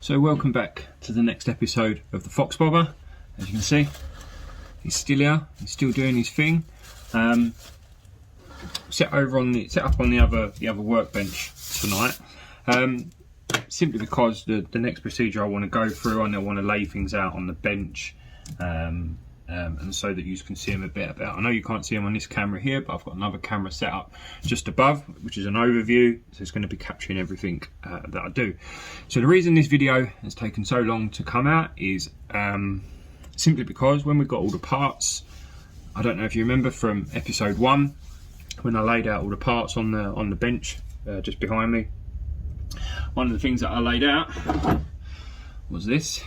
So welcome back to the next episode of the Fox Bobber. As you can see, he's still here, he's still doing his thing. Set up on the other workbench tonight. Simply because the next procedure I want to go through, and I want to lay things out on the bench, and so that you can see them a bit about. I know you can't see them on this camera here, but I've got another camera set up just above, which is an overview, so it's going to be capturing everything that I do. So the reason this video has taken so long to come out is simply because when we got all the parts, I don't know if you remember from episode 1 when I laid out all the parts on the bench just behind me. One of the things that I laid out was this,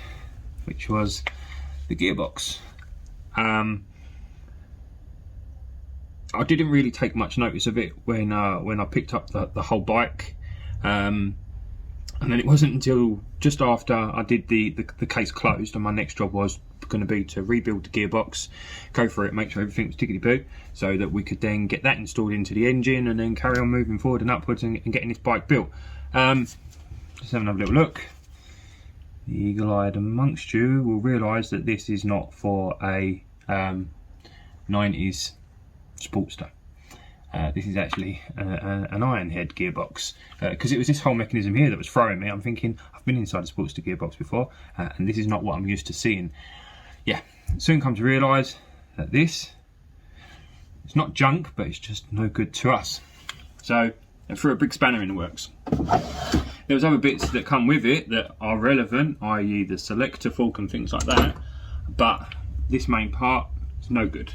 which was the gearbox. I didn't really take much notice of it when I picked up the whole bike, and then it wasn't until just after I did the case closed, and my next job was going to be to rebuild the gearbox, go for it, make sure everything was tickety-boo, so that we could then get that installed into the engine and then carry on moving forward and upwards and getting this bike built. Let's have another little look. The eagle-eyed amongst you will realise that this is not for a 90s Sportster. This is actually an iron head gearbox, because it was this whole mechanism here that was throwing me. I'm thinking, I've been inside a Sportster gearbox before, and this is not what I'm used to seeing. Yeah, soon come to realise that this, it's not junk, but it's just no good to us. So I threw a big spanner in the works. There was other bits that come with it that are relevant, i.e. the selector fork and things like that, but this main part is no good.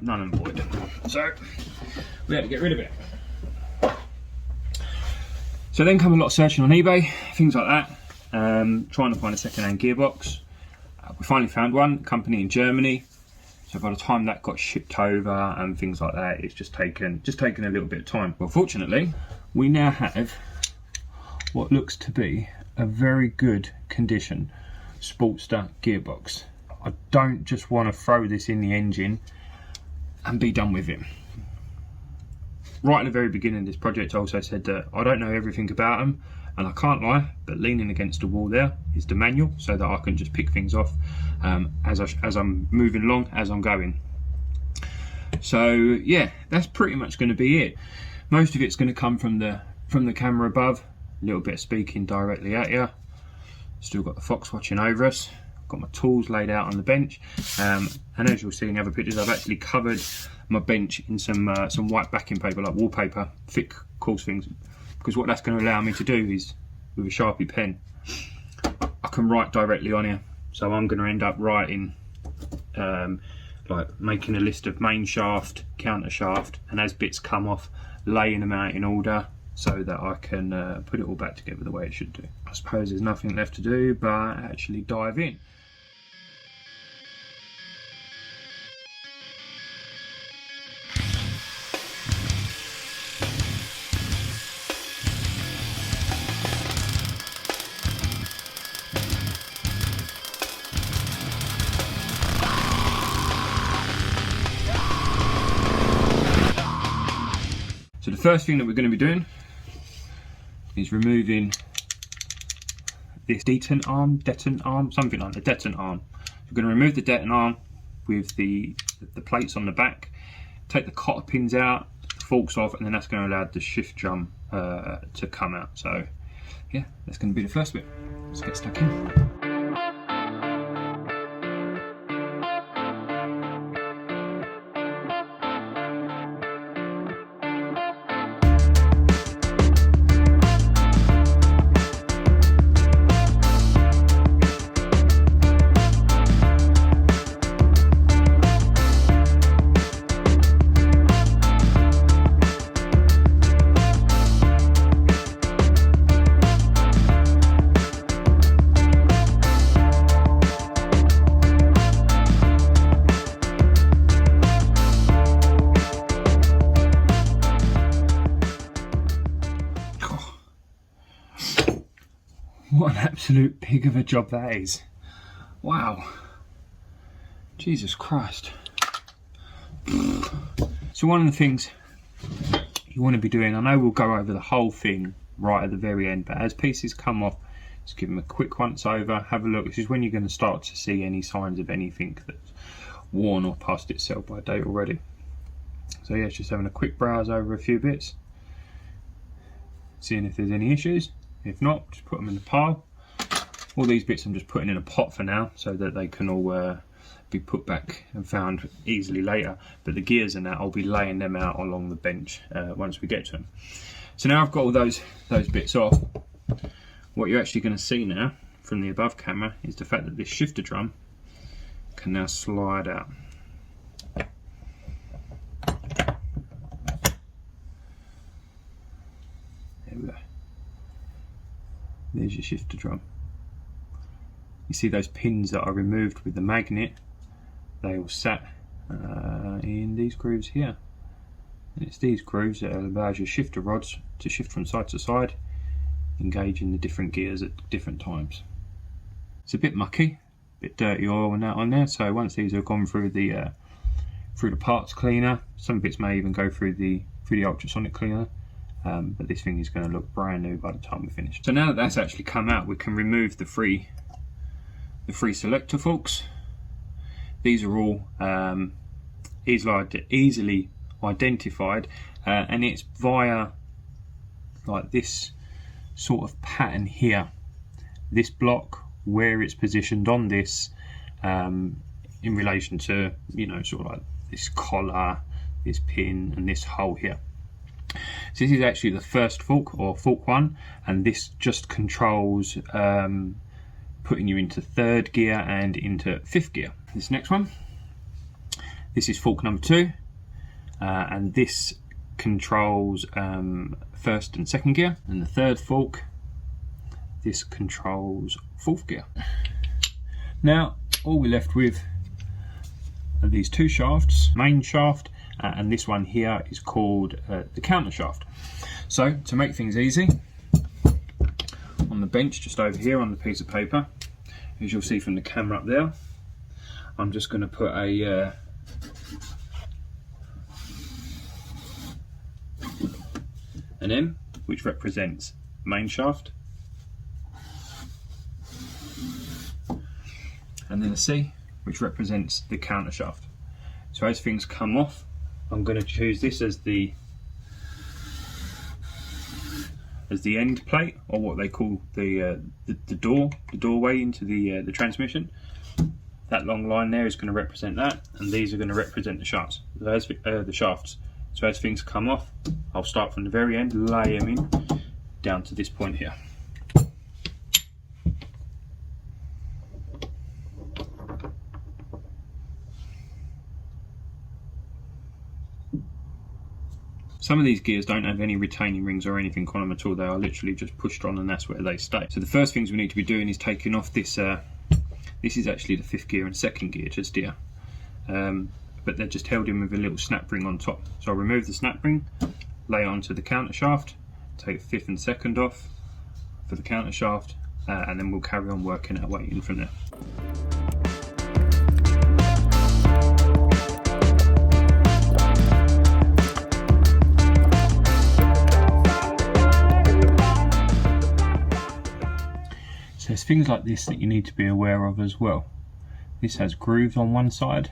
None and void. So we had to get rid of it. So then come a lot of searching on eBay, things like that, trying to find a second-hand gearbox. We finally found one, company in Germany. So by the time that got shipped over and things like that, it's just taken a little bit of time. Well, fortunately, we now have what looks to be a very good condition Sportster gearbox. I don't just want to throw this in the engine and be done with it. Right at the very beginning of this project, I also said that I don't know everything about them, and I can't lie, but leaning against the wall there is the manual, so that I can just pick things off as I'm moving along, as I'm going. So yeah, that's pretty much going to be it. Most of it's going to come from the camera above, a little bit of speaking directly at you. Still got the Fox watching over us. Got my tools laid out on the bench, and as you'll see in the other pictures, I've actually covered my bench in some white backing paper, like wallpaper, thick, coarse things, because what that's going to allow me to do is, with a Sharpie pen, I can write directly on here. So I'm going to end up writing, like making a list of main shaft, counter shaft, and as bits come off, laying them out in order, so that I can put it all back together the way it should do. I suppose there's nothing left to do but actually dive in. So the first thing that we're going to be doing is removing this detent arm, something like the detent arm. We're going to remove the detent arm with the plates on the back, take the cotter pins out, the forks off, and then that's going to allow the shift drum to come out. So yeah, that's going to be the first bit. Let's get stuck in. What an absolute pig of a job that is. Wow. Jesus Christ. So one of the things you want to be doing, I know we'll go over the whole thing right at the very end, but as pieces come off, Just give them a quick once over, have a look. This is when you're going to start to see any signs of anything that's worn or past its sell by date already. So yeah, it's just having a quick browse over a few bits, seeing if there's any issues. If not, just put them in the pile. All these bits I'm just putting in a pot for now, so that they can all be put back and found easily later. But the gears and that, I'll be laying them out along the bench once we get to them. So now I've got all those bits off. What you're actually going to see now from the above camera is the fact that this shifter drum can now slide out. There we go. There's your shifter drum. You see those pins that are removed with the magnet, they all sat in these grooves here. And it's these grooves that allows your shifter rods to shift from side to side, engaging the different gears at different times. It's a bit mucky, a bit dirty oil and that on there, so once these have gone through the parts cleaner, some bits may even go through the ultrasonic cleaner, but this thing is going to look brand new by the time we finish. So now that that's actually come out, we can remove the three selector forks. These are all easily identified, and it's via like this sort of pattern here, this block, where it's positioned on this in relation to, you know, sort of like this collar, this pin and this hole here. So this is actually the first fork, or fork 1, and this just controls putting you into 3rd gear and into 5th gear. This next one, this is fork number 2, and this controls 1st and 2nd gear, and the 3rd fork, this controls 4th gear. Now all we're left with are these 2 shafts, main shaft, and this one here is called the counter shaft. So to make things easy, on the bench just over here on the piece of paper, as you'll see from the camera up there, I'm just going to put an M, which represents main shaft, and then a C, which represents the counter shaft. So as things come off, I'm going to choose this as the end plate, or what they call the doorway into the transmission. That long line there is going to represent that, and these are going to represent the shafts. The shafts. So as things come off, I'll start from the very end, lay them in down to this point here. Some of these gears don't have any retaining rings or anything on them at all. They are literally just pushed on, and that's where they stay. So the first things we need to be doing is taking off this. This is actually the 5th gear and 2nd gear just here, but they're just held in with a little snap ring on top. So I'll remove the snap ring, lay it onto the counter shaft, take 5th and 2nd off for the counter shaft, and then we'll carry on working our way in from there. So there's things like this that you need to be aware of as well. This has grooves on one side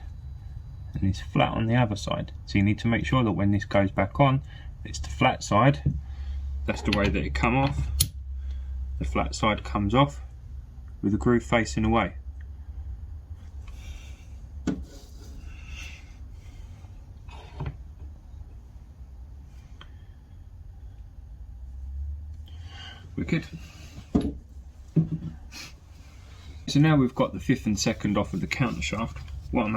and it's flat on the other side. So you need to make sure that when this goes back on, it's the flat side. That's the way that it come off. The flat side comes off with the groove facing away. Wicked. So now we've got the 5th and 2nd off of the counter shaft. What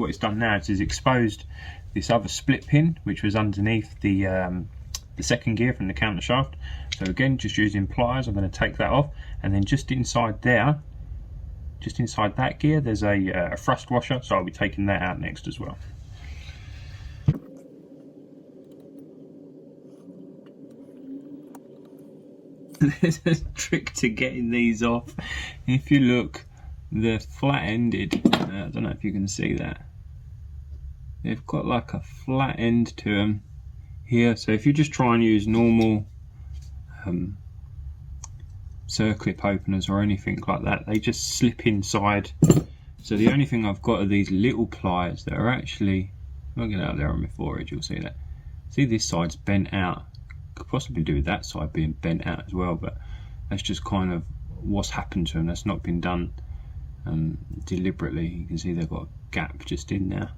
it's done now is exposed this other split pin, which was underneath the 2nd gear from the counter shaft. So again, just using pliers, I'm going to take that off, and then just inside there, just inside that gear, there's a thrust washer. So I'll be taking that out next as well. There's a trick to getting these off. If you look, they're flat-ended. I don't know if you can see that. They've got like a flat end to them here. So if you just try and use normal circlip openers or anything like that. They just slip inside. So the only thing I've got are these little pliers that are actually, if I get out there on my forehead, you'll see that. See, this side's bent out. Could possibly do with that side being bent out as well, but that's just kind of what's happened to them. That's not been done deliberately. You can see they've got a gap just in there.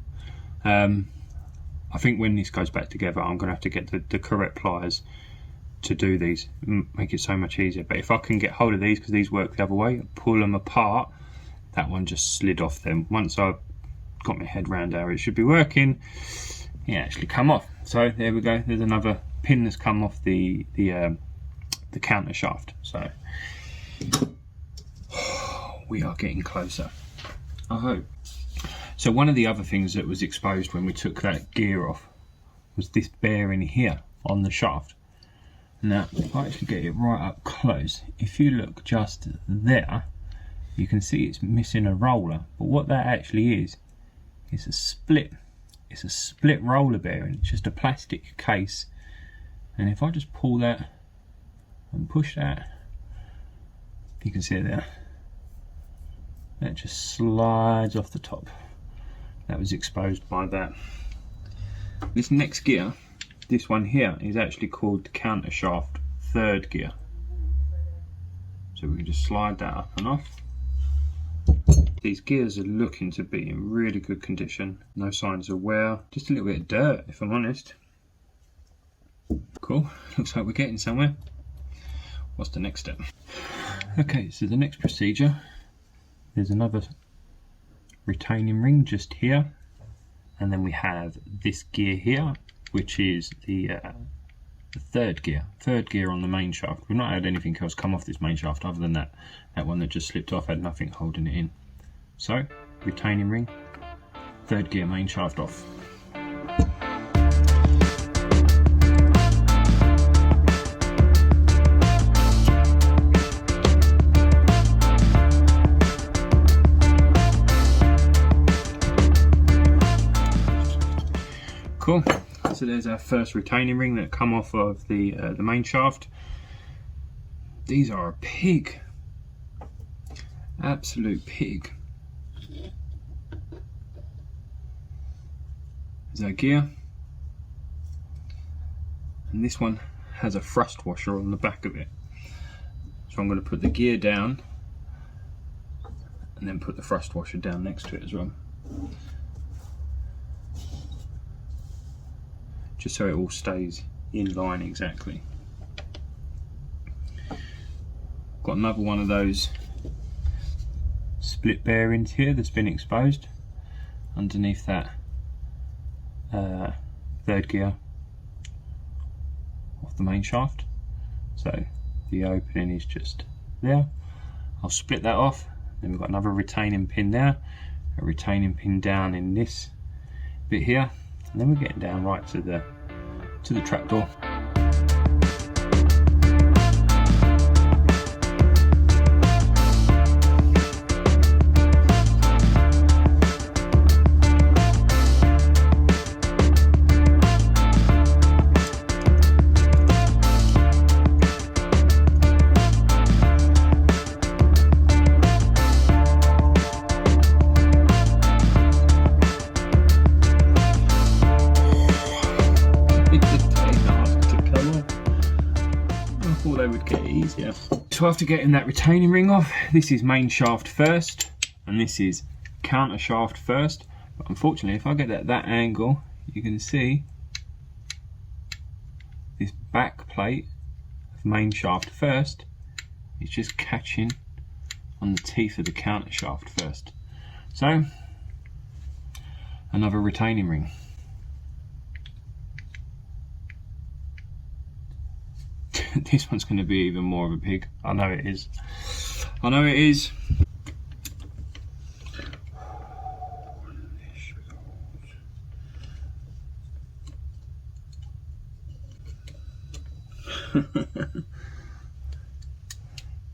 I think when this goes back together, I'm going to have to get the correct pliers to do these, make it so much easier. But if I can get hold of these, because these work the other way, pull them apart, that one just slid off them. Once I've got my head round how it should be working, it actually come off. So there we go, there's another pin that's come off the counter shaft. So we are getting closer, I hope. So one of the other things that was exposed when we took that gear off was this bearing here on the shaft. Now, if I actually get it right up close, if you look just there, you can see it's missing a roller. But what that actually is a split. It's a split roller bearing. It's just a plastic case. And if I just pull that and push that, you can see it there. That just slides off the top. That was exposed by that. This next gear, this one here, is actually called the counter shaft third gear. So we can just slide that up and off. These gears are looking to be in really good condition. No signs of wear, just a little bit of dirt if I'm honest. Cool, looks like we're getting somewhere. What's the next step? Okay, so the next procedure, there's another retaining ring just here, and then we have this gear here, which is the third gear on the main shaft. We've not had anything else come off this main shaft other than that one that just slipped off, had nothing holding it in. So retaining ring, third gear, main shaft off. Cool. So there's our first retaining ring that come off of the main shaft. These are a pig, absolute pig. There's our gear, and this one has a thrust washer on the back of it. So I'm going to put the gear down and then put the thrust washer down next to it as well, just so it all stays in line exactly. Got another one of those split bearings here that's been exposed underneath that third gear off the main shaft. So the opening is just there. I'll split that off. Then we've got another retaining pin there, a retaining pin down in this bit here, and then we're getting down right to the trapdoor. They would get easier. So after getting that retaining ring off, this is main shaft first and this is counter shaft first, but unfortunately if I get at that angle, you can see this back plate of main shaft first is just catching on the teeth of the counter shaft first. So another retaining ring. This one's going to be even more of a pig. I know it is. I know it is.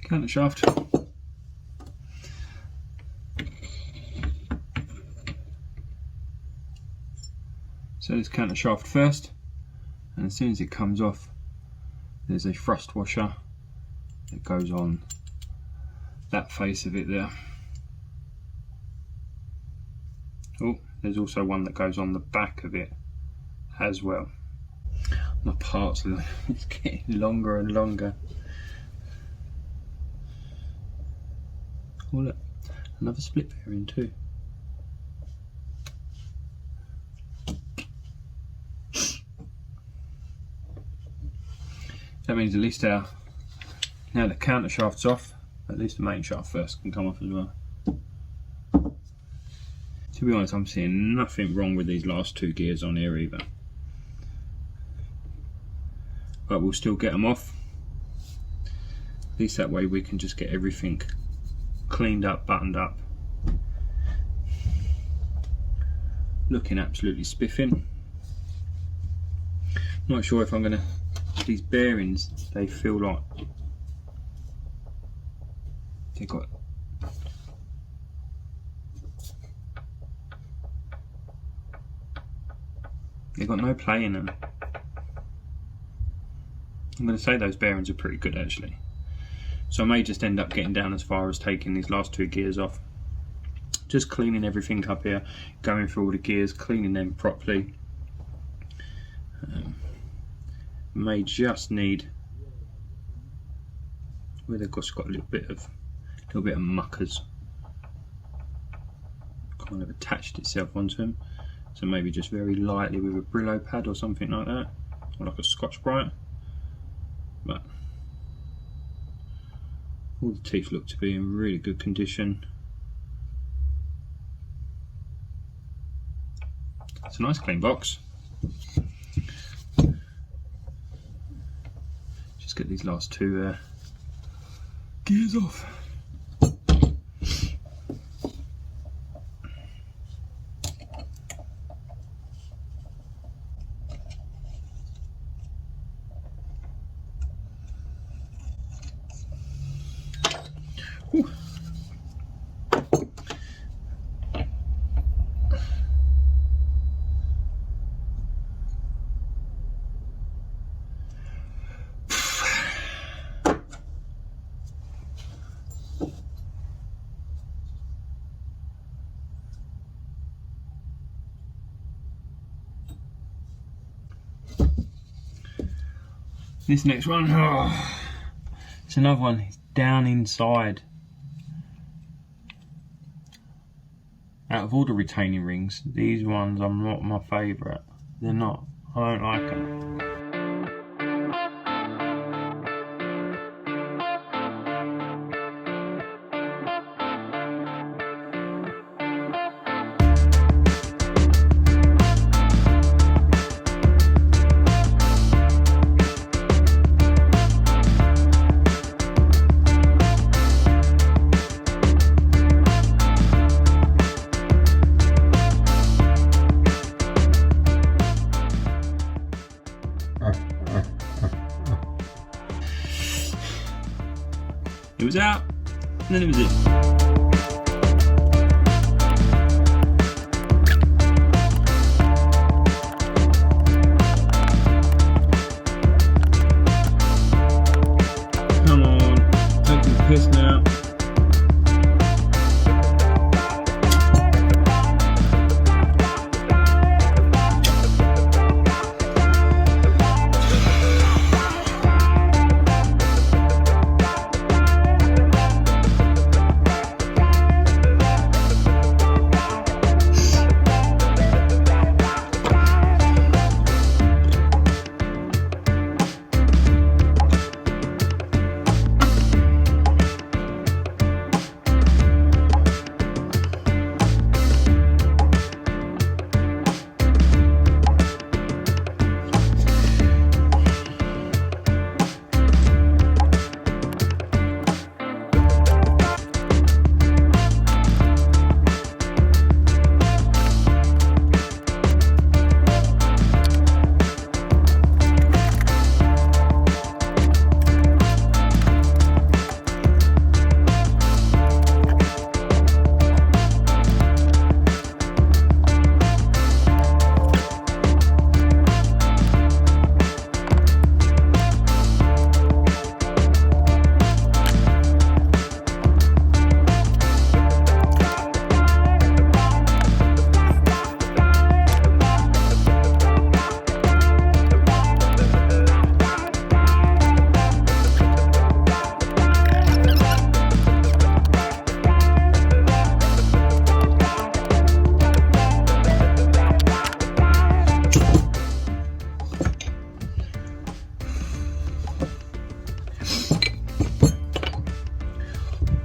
Counter shaft. So this counter shaft first, and as soon as it comes off, there's a thrust washer that goes on that face of it there. Oh, there's also one that goes on the back of it as well. My parts are it's getting longer and longer. Oh look, another split bearing too. That means at least now the counter shaft's off, at least the main shaft first can come off as well. To be honest, I'm seeing nothing wrong with these last two gears on here either. But we'll still get them off. At least that way we can just get everything cleaned up, buttoned up. Looking absolutely spiffing. Not sure if I'm gonna, these bearings, they feel like they've got no play in them. I'm going to say those bearings are pretty good actually. So I may just end up getting down as far as taking these last two gears off. Just cleaning everything up here, going through all the gears, cleaning them properly. May just need where they've got a little bit of muckers kind of attached itself onto them. So maybe just very lightly with a Brillo pad or something like that, or like a Scotch-Brite. But all the teeth look to be in really good condition. It's a nice clean box. Just get these last two gears off. Whew. This next one, oh, it's another one. It's down inside. Out of all the retaining rings, these ones are not my favourite. They're not. I don't like them. It was out, and then it was in. Come on, taking the piss now.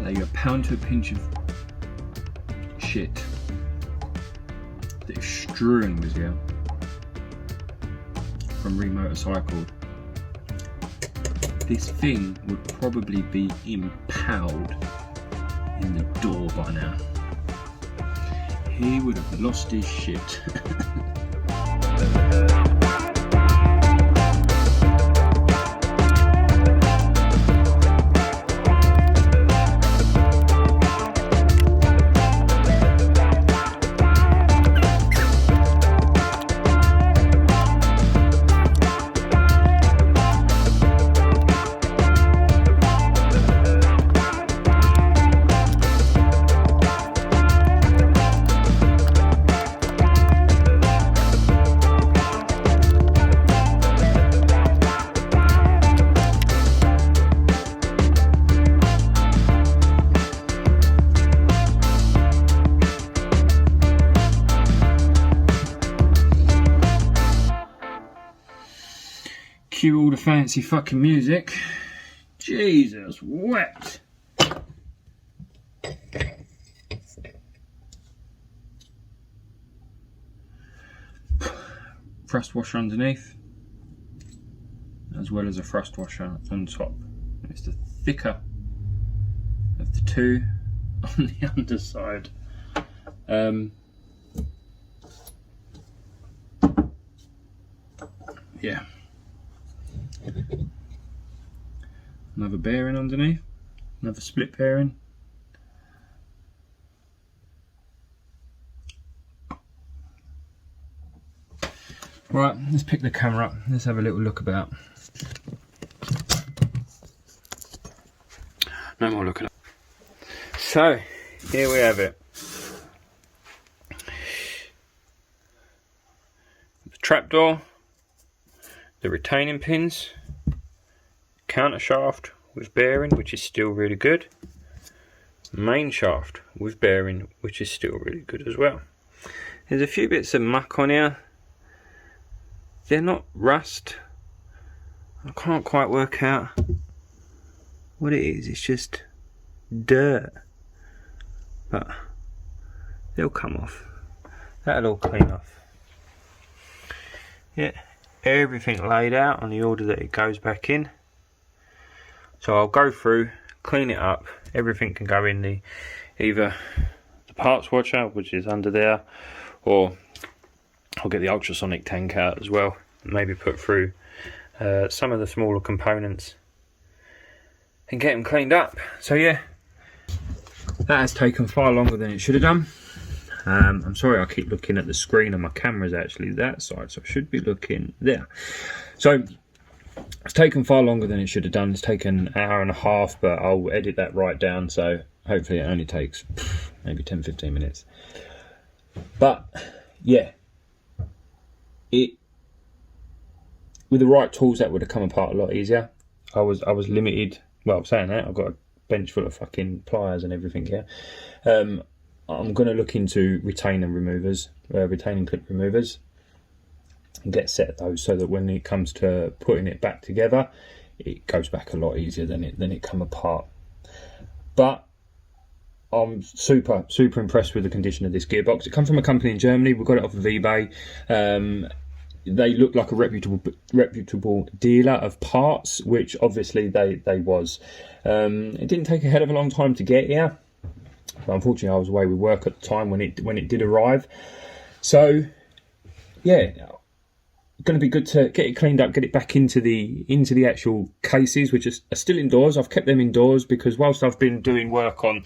allow you a pound to a pinch of shit that is strewn with you from re-motorcycled. This thing would probably be impaled in the door by now. He would have lost his shit. Cue all the fancy fucking music. Jesus, wet. Thrust washer underneath, as well as a thrust washer on top. It's the thicker of the two on the underside. Yeah. Another bearing underneath, another split bearing. Right, let's pick the camera up, let's have a little look about. No more looking up. So, here we have it. The trapdoor, the retaining pins, counter shaft with bearing, which is still really good, main shaft with bearing, which is still really good as well. There's a few bits of muck on here. They're not rust. I can't quite work out what it is. It's just dirt, but they'll come off. That'll all clean off. Yeah, everything laid out on the order that it goes back in. So I'll go through, clean it up. Everything can go in the either the parts washer, which is under there, or I'll get the ultrasonic tank out as well, and maybe put through some of the smaller components and get them cleaned up. So yeah, that has taken far longer than it should have done. I'm sorry I keep looking at the screen, and my camera's actually that side, so I should be looking there. So it's taken far longer than it should have done. It's taken an hour and a half, but I'll edit that right down, so hopefully it only takes maybe 10-15 minutes. But yeah, it with the right tools that would have come apart a lot easier. I was limited. Well, saying that, I've got a bench full of fucking pliers and everything here. I'm going to look into retaining clip removers, and get a set of those so that when it comes to putting it back together, it goes back a lot easier than it come apart. But I'm super impressed with the condition of this gearbox. It comes from a company in Germany. We got it off of eBay. They look like a reputable dealer of parts, which obviously they was. It didn't take a hell of a long time to get here, but unfortunately I was away with work at the time when it did arrive. So yeah, going to be good to get it cleaned up, get it back into the actual cases, which are still indoors. I've kept them indoors because whilst I've been doing work on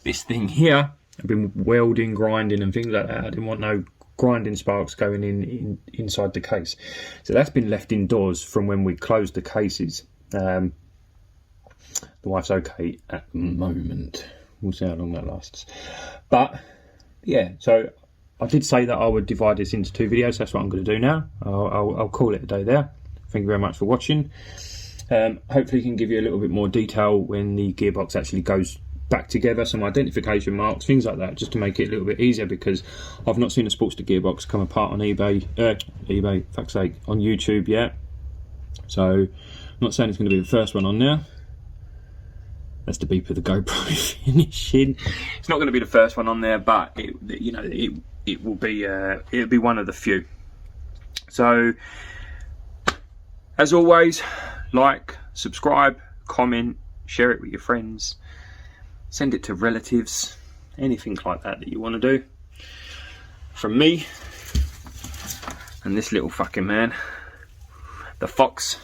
this thing here, I've been welding, grinding and things like that. I didn't want no grinding sparks going inside the case, so that's been left indoors from when we closed the cases. The wife's okay at the moment. We'll see how long that lasts. But yeah, so I did say that I would divide this into 2 videos. That's what I'm going to do now. I'll call it a day there. Thank you very much for watching. Hopefully it can give you a little bit more detail when the gearbox actually goes back together, some identification marks, things like that, just to make it a little bit easier, because I've not seen a Sportster gearbox come apart on eBay, fuck's sake, on YouTube yet. So I'm not saying it's going to be the first one on there, That's the beep of the GoPro finishing. It's not going to be the first one on there, but it will be it'll be one of the few. So as always, like, subscribe, comment, share it with your friends, send it to relatives, anything like that you want to do. From me and this little fucking man, the fox.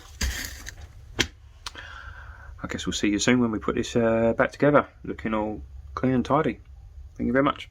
I guess we'll see you soon when we put this back together, looking all clean and tidy. Thank you very much.